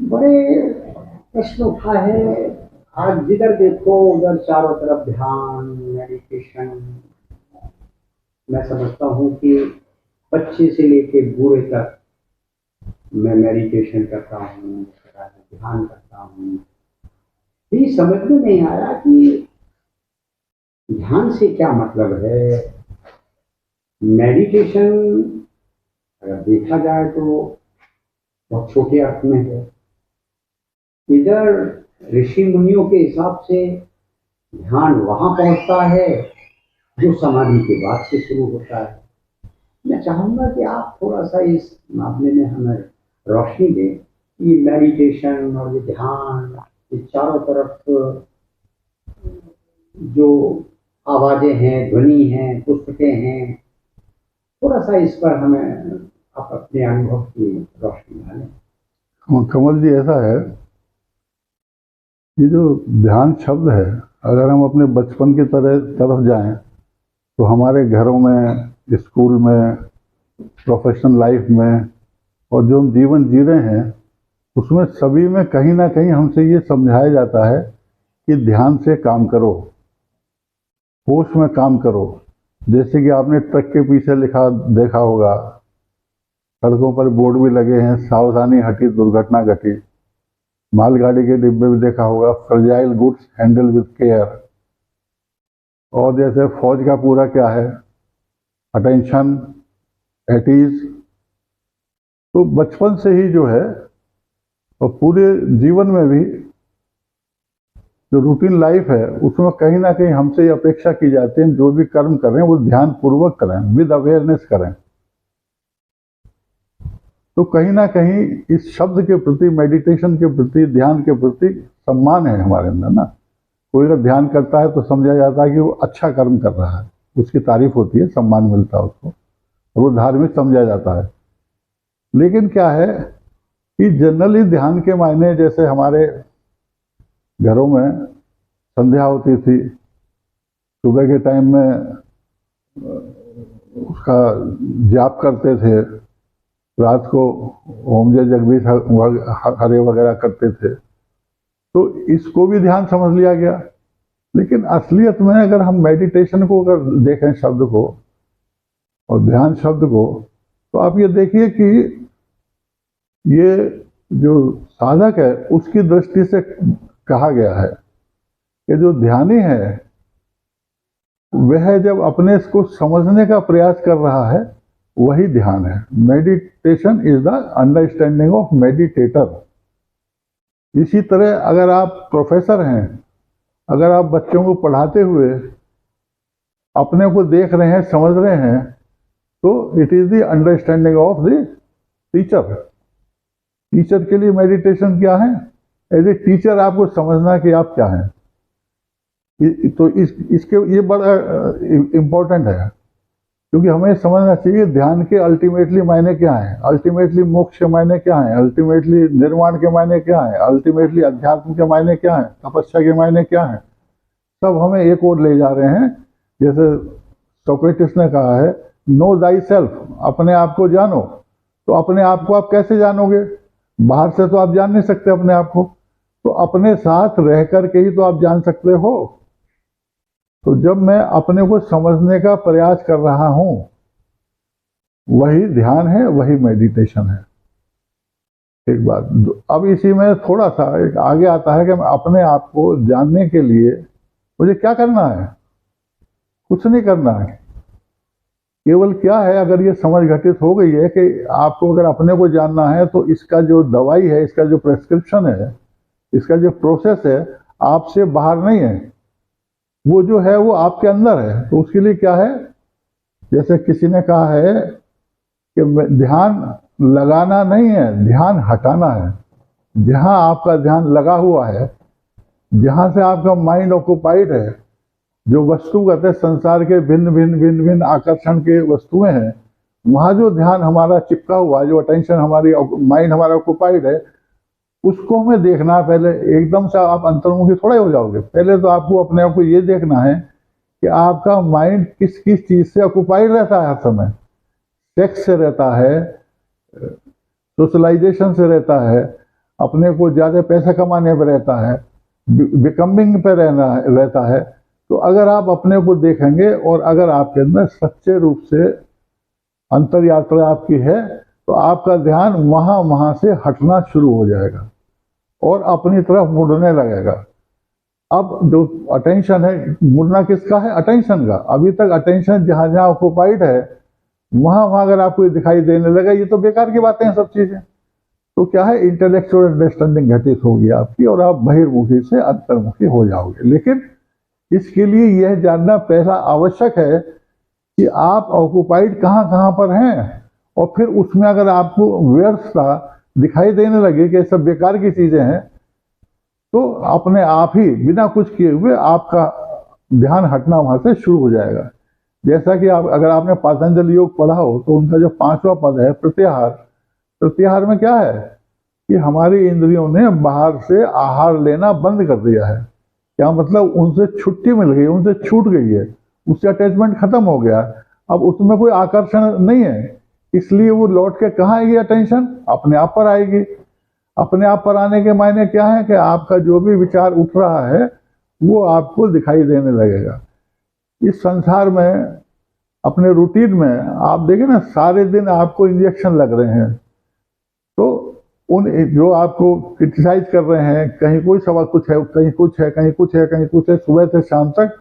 बड़े प्रश्न उठा है। आज जिधर देखो उधर चारों तरफ ध्यान, मेडिटेशन। मैं समझता हूँ कि बच्चे से लेके बूढ़े तक मैं मेडिटेशन करता हूँ, ध्यान करता हूँ। ये समझ में नहीं आया कि ध्यान से क्या मतलब है। मेडिटेशन अगर देखा जाए तो बहुत छोटे अर्थ में है। इधर ऋषि मुनियों के हिसाब से ध्यान वहां पहुंचता है जो समाधि के बाद से शुरू होता है। मैं चाहूंगा कि आप थोड़ा सा इस मामले में हमें रोशनी दें कि मेडिटेशन और ये ध्यान, ये चारों तरफ जो आवाजें हैं, ध्वनि हैं, पुस्तकें हैं, थोड़ा सा इस पर हमें आप अपने अनुभव की रोशनी डालें। कमल जी, ऐसा है, ये जो ध्यान शब्द है, अगर हम अपने बचपन की तरफ जाएं तो हमारे घरों में, स्कूल में, प्रोफेशनल लाइफ में और जो हम जीवन जी रहे हैं उसमें सभी में कहीं ना कहीं हमसे ये समझाया जाता है कि ध्यान से काम करो, होश में काम करो। जैसे कि आपने ट्रक के पीछे लिखा देखा होगा, सड़कों पर बोर्ड भी लगे हैं, सावधानी हटी दुर्घटना घटी। मालगाड़ी के डिब्बे भी देखा होगा, fragile goods handle with care. और जैसे फौज का पूरा क्या है, अटेंशन, एट ईज। तो बचपन से ही जो है और पूरे जीवन में भी जो रूटीन लाइफ है उसमें कहीं ना कहीं हमसे ये अपेक्षा की जाती है जो भी कर्म कर रहे हैं वो ध्यान पूर्वक करें, विद अवेयरनेस करें। तो कहीं ना कहीं इस शब्द के प्रति, मेडिटेशन के प्रति, ध्यान के प्रति सम्मान है हमारे अंदर ना। कोई अगर ध्यान करता है तो समझा जाता है कि वो अच्छा कर्म कर रहा है, उसकी तारीफ होती है, सम्मान मिलता है उसको, और वो धार्मिक समझा जाता है। लेकिन क्या है कि जनरली ध्यान के मायने, जैसे हमारे घरों में संध्या होती थी, सुबह के टाइम में उसका जाप करते थे, रात को ओम जय जगदीश हरे वगैरह करते थे, तो इसको भी ध्यान समझ लिया गया। लेकिन असलियत में अगर हम मेडिटेशन को अगर देखें शब्द को और ध्यान शब्द को, तो आप ये देखिए कि ये जो साधक है उसकी दृष्टि से कहा गया है कि जो ध्यानी है वह जब अपने इसको समझने का प्रयास कर रहा है वही ध्यान है। Meditation is the understanding of meditator. इसी तरह अगर आप प्रोफेसर हैं, अगर आप बच्चों को पढ़ाते हुए अपने को देख रहे हैं, समझ रहे हैं, तो it is the understanding of the teacher. Teacher के लिए मेडिटेशन क्या है? एज ए टीचर आपको समझना कि आप क्या हैं। तो इसके ये बड़ा इम्पोर्टेंट है, क्योंकि हमें समझना चाहिए ध्यान के अल्टीमेटली मायने क्या हैं, अल्टीमेटली मोक्ष के मायने क्या हैं, अल्टीमेटली निर्वाण के मायने क्या हैं, अल्टीमेटली अध्यात्म के मायने क्या हैं, तपस्या के मायने क्या हैं। सब हमें एक ओर ले जा रहे हैं। जैसे सोक्रेटिस ने कहा है, नो दाई सेल्फ, अपने आप को जानो। तो अपने आप को आप कैसे जानोगे? बाहर से तो आप जान नहीं सकते अपने आप को, तो अपने साथ रह करके ही तो आप जान सकते हो। तो जब मैं अपने को समझने का प्रयास कर रहा हूं, वही ध्यान है, वही मेडिटेशन है। एक बात। अब इसी में थोड़ा सा एक आगे आता है कि मैं अपने आप को जानने के लिए मुझे क्या करना है? कुछ नहीं करना है। केवल क्या है, अगर ये समझ घटित हो गई है कि आपको अगर अपने को जानना है तो इसका जो दवाई है, इसका जो प्रेस्क्रिप्शन है, इसका जो प्रोसेस है, आपसे बाहर नहीं है, वो जो है वो आपके अंदर है। तो उसके लिए क्या है, जैसे किसी ने कहा है कि ध्यान लगाना नहीं है, ध्यान हटाना है। जहां आपका ध्यान लगा हुआ है, जहां से आपका माइंड ऑक्युपाइड है, जो वस्तुगत है, संसार के भिन्न भिन्न भिन्न भिन्न आकर्षण के वस्तुएं हैं, वहां जो ध्यान हमारा चिपका हुआ है, जो अटेंशन हमारी, माइंड हमारा ऑक्युपाइड है, उसको हमें देखना है। पहले एकदम से आप अंतर्मुखी थोड़ा हो जाओगे। पहले तो आपको अपने आप को ये देखना है कि आपका माइंड किस किस चीज से ऑक्युपाइड रहता है हर समय। सेक्स से रहता है, सोशलाइजेशन से रहता है, अपने को ज़्यादा पैसा कमाने पर रहता है, बिकमिंग पे रहता है। तो अगर आप अपने को देखेंगे और अगर आपके अंदर सच्चे रूप से अंतर यात्रा आपकी है, तो आपका ध्यान वहाँ से हटना शुरू हो जाएगा और अपनी तरफ मुड़ने लगेगा। अब जो अटेंशन है, मुड़ना किसका है? अटेंशन का। अभी तक अटेंशन जहाँ जहाँ ऑक्युपाइड है वहाँ अगर आपको ये दिखाई देने लगा, ये तो बेकार की बातें हैं सब चीज़ें। तो क्या है, इंटेलेक्चुअल अंडरस्टैंडिंग घटित होगी आपकी और आप बहिर्मुखी से अंतर्मुखी हो जाओगे। लेकिन इसके लिए यह जानना पहला आवश्यक है कि आप ऑक्युपाइड कहाँ पर हैं, और फिर उसमें अगर आपको व्यर्थता दिखाई देने लगे कि सब बेकार की चीज़ें हैं, तो अपने आप ही बिना कुछ किए हुए आपका ध्यान हटना वहाँ से शुरू हो जाएगा। जैसा कि अगर आपने पातंजलि योग पढ़ा हो तो उनका जो 5वां पद है प्रत्याहार, प्रत्याहार में क्या है कि हमारी इंद्रियों ने बाहर से आहार लेना बंद कर दिया है। क्या मतलब? उनसे छुट्टी मिल गई, उनसे छूट गई है, उससे अटैचमेंट खत्म हो गया। अब उसमें कोई आकर्षण नहीं है, इसलिए वो लौट के कहाँ आएगी? अटेंशन अपने आप पर आएगी। अपने आप पर आने के मायने क्या है कि आपका जो भी विचार उठ रहा है वो आपको दिखाई देने लगेगा। इस संसार में अपने रूटीन में आप देखें ना, सारे दिन आपको इंजेक्शन लग रहे हैं, तो उन जो आपको क्रिटिसाइज कर रहे हैं, कहीं कोई सवाल कुछ है, कहीं कुछ है, कहीं कुछ है, कहीं कुछ है, सुबह से शाम तक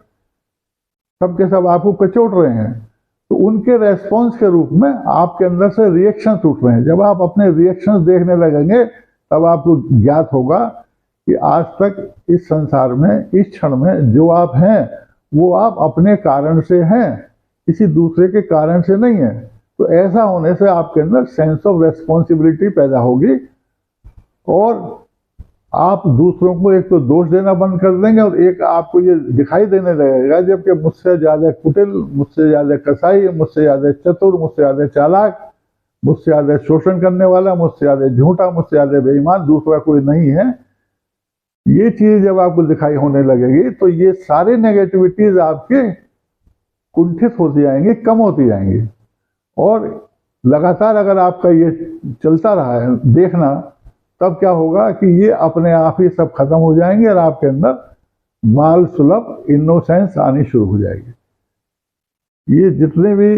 सब के सब आपको कचोट रहे हैं, तो उनके रेस्पॉन्स के रूप में आपके अंदर से रिएक्शंस उठ रहे हैं। जब आप अपने रिएक्शंस देखने लगेंगे तब आपको ज्ञात होगा कि आज तक इस संसार में, इस क्षण में जो आप हैं वो आप अपने कारण से हैं, किसी दूसरे के कारण से नहीं है। तो ऐसा होने से आपके अंदर सेंस ऑफ रेस्पॉन्सिबिलिटी पैदा होगी और आप दूसरों को एक तो दोष देना बंद कर देंगे और एक आपको ये दिखाई देने लगेगा जबकि मुझसे ज़्यादा कुटिल, मुझसे ज़्यादा कसाई, मुझसे ज़्यादा चतुर, मुझसे ज़्यादा चालाक, मुझसे ज़्यादा शोषण करने वाला, मुझसे ज़्यादा झूठा, मुझसे ज़्यादा बेईमान दूसरा कोई नहीं है। ये चीज़ जब आपको दिखाई होने लगेगी तो ये सारे नेगेटिविटीज़ आपके कुंठित होती जाएंगी, कम होती जाएंगी। और लगातार अगर आपका ये चलता रहा है देखना, तब क्या होगा कि ये अपने आप ही सब खत्म हो जाएंगे और आपके अंदर बाल सुलभ इनोसेंस आनी शुरू हो जाएगी। ये जितने भी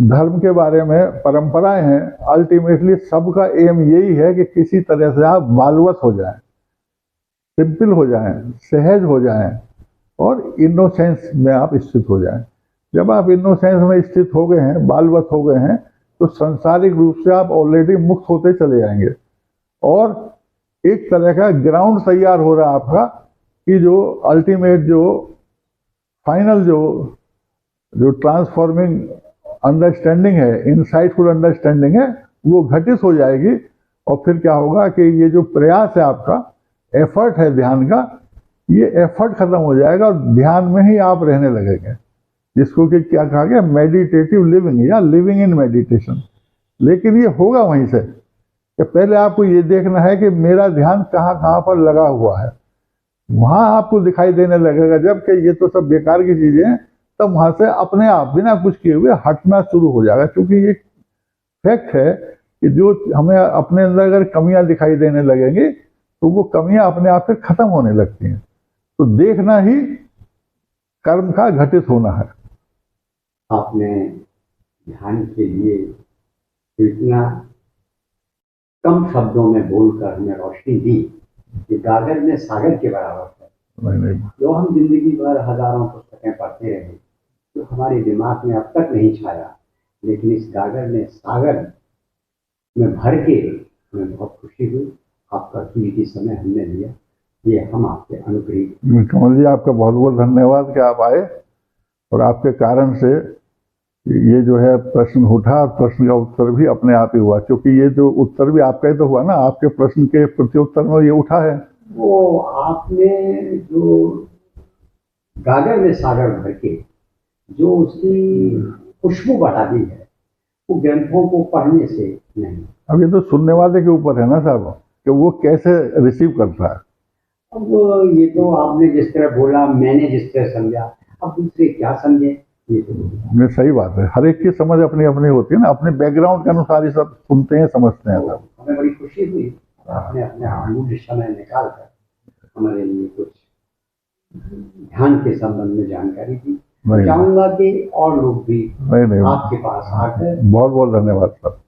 धर्म के बारे में परंपराएं हैं, अल्टीमेटली सबका एम यही है कि किसी तरह से आप बालवत हो जाएं, सिंपल हो जाएं, सहज हो जाएं और इनोसेंस में आप स्थित हो जाएं। जब आप इनोसेंस में स्थित हो गए हैं, बालवत हो गए हैं, तो सांसारिक रूप से आप ऑलरेडी मुक्त होते चले जाएंगे और एक तरह का ग्राउंड तैयार हो रहा है आपका कि जो अल्टीमेट, जो फाइनल, जो ट्रांसफॉर्मिंग अंडरस्टैंडिंग है, इनसाइटफुल अंडरस्टैंडिंग है, वो घटित हो जाएगी। और फिर क्या होगा कि ये जो प्रयास है आपका, एफर्ट है ध्यान का, ये एफर्ट खत्म हो जाएगा और ध्यान में ही आप रहने लगेंगे, जिसको कि क्या कहा गया, मेडिटेटिव लिविंग या लिविंग इन मेडिटेशन। लेकिन ये होगा वहीं से कि पहले आपको ये देखना है कि मेरा ध्यान कहाँ पर लगा हुआ है, वहाँ आपको दिखाई देने लगेगा। जबकि ये तो सब बेकार की चीज़ें हैं, तब वहाँ से अपने आप बिना कुछ किए हुए हटना शुरू हो जाएगा। क्योंकि ये फैक्ट है कि जो हमें अपने अंदर अगर कमियां दिखाई देने लगेंगी तो वो कमियां अपने आप से खत्म होने लगती हैं। तो देखना ही कर्म का घटित होना है। आपने ध्यान के लिए इतना कम शब्दों में बोलकर हमें रोशनी दी कि गागर में सागर के बराबर है। नहीं। जो हम जिंदगी भर हजारों पुस्तकें पढ़ते रहे, तो हमारे दिमाग में अब तक नहीं छाया, लेकिन इस गागर ने सागर में भर के हमें बहुत खुशी हुई। आपका कीमती समय हमने लिया, ये हम आपके अनुग्रही। कमल जी, आपका बहुत बहुत धन्यवाद कि आप आए और आपके कारण से ये जो है प्रश्न उठा और प्रश्न का उत्तर भी अपने आप ही हुआ। क्योंकि ये जो उत्तर भी आपका ही तो हुआ ना, आपके प्रश्न के प्रत्युत्तर में ये उठा है। वो आपने जो गागर में सागर भर के जो उसकी खुशबू बढ़ा दी है, वो ग्रंथों को पढ़ने से नहीं। अब ये तो सुनने वाले के ऊपर है ना साहब, कि वो कैसे रिसीव करता है। अब ये तो आपने जिस तरह बोला, मैंने जिस तरह समझा, अब दूसरे क्या समझे, ये तो सही बात है। हर एक की समझ अपनी अपनी होती है ना, अपने बैकग्राउंड के अनुसार ही सब सुनते हैं, समझते हैं सब। हमें बड़ी खुशी हुई आपने अपने अमूल्य समय निकाल कर हमारे लिए कुछ ध्यान के संबंध में जानकारी दी। नहीं चाहूंगा कि और लोग भी नहीं आपके पास आकर बहुत बहुत धन्यवाद सर।